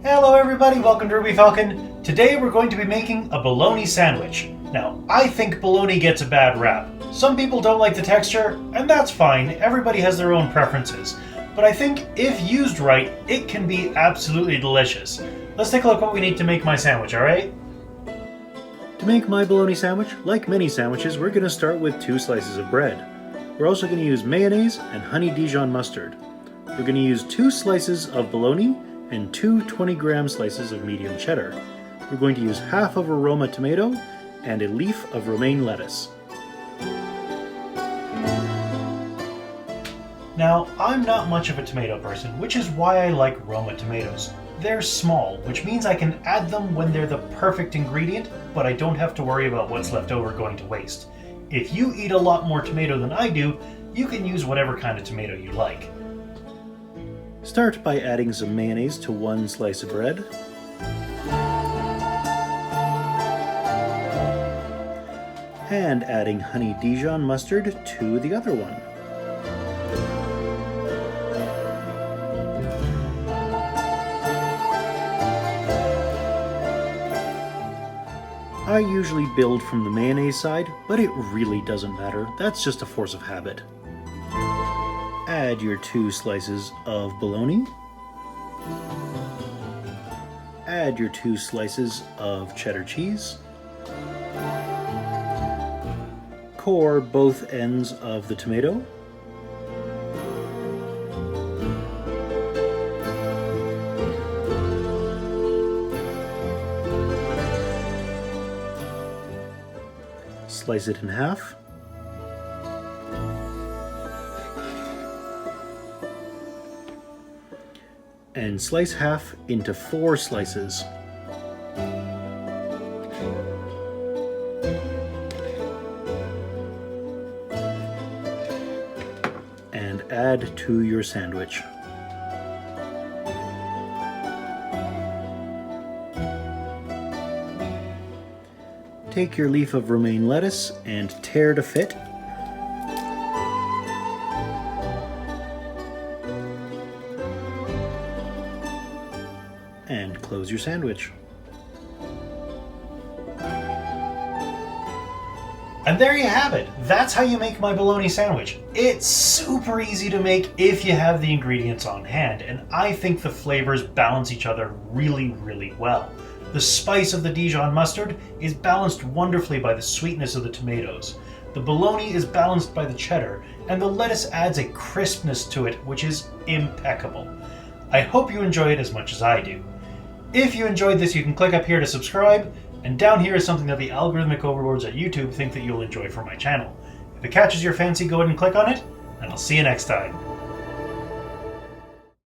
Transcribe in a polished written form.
Hello everybody, welcome to Ruby Falcon. Today we're going to be making a bologna sandwich. Now, I think bologna gets a bad rap. Some people don't like the texture, and that's fine, everybody has their own preferences. But I think if used right, it can be absolutely delicious. Let's take a look what we need to make my sandwich, alright? To make my bologna sandwich, like many sandwiches, we're going to start with 2 slices of bread. We're also going to use mayonnaise and honey Dijon mustard. We're going to use 2 slices of bologna and 2 20-gram slices of medium cheddar. We're going to use half of a Roma tomato and a leaf of romaine lettuce. Now, I'm not much of a tomato person, which is why I like Roma tomatoes. They're small, which means I can add them when they're the perfect ingredient, but I don't have to worry about what's left over going to waste. If you eat a lot more tomato than I do, you can use whatever kind of tomato you like. Start by adding some mayonnaise to 1 slice of bread. And adding honey Dijon mustard to the other one. I usually build from the mayonnaise side, but it really doesn't matter. That's just a force of habit. Add your 2 slices of bologna. Add your 2 slices of cheddar cheese. Core both ends of the tomato. Slice it in half. And slice half into 4 slices. And add to your sandwich. Take your leaf of romaine lettuce and tear to fit. And close your sandwich. And there you have it. That's how you make my bologna sandwich. It's super easy to make if you have the ingredients on hand, and I think the flavors balance each other really well. The spice of the Dijon mustard is balanced wonderfully by the sweetness of the tomatoes. The bologna is balanced by the cheddar, and the lettuce adds a crispness to it which is impeccable. I hope you enjoy it as much as I do. If you enjoyed this, you can click up here to subscribe, and down here is something that the algorithmic overlords at YouTube think that you'll enjoy for my channel. If it catches your fancy, go ahead and click on it, and I'll see you next time.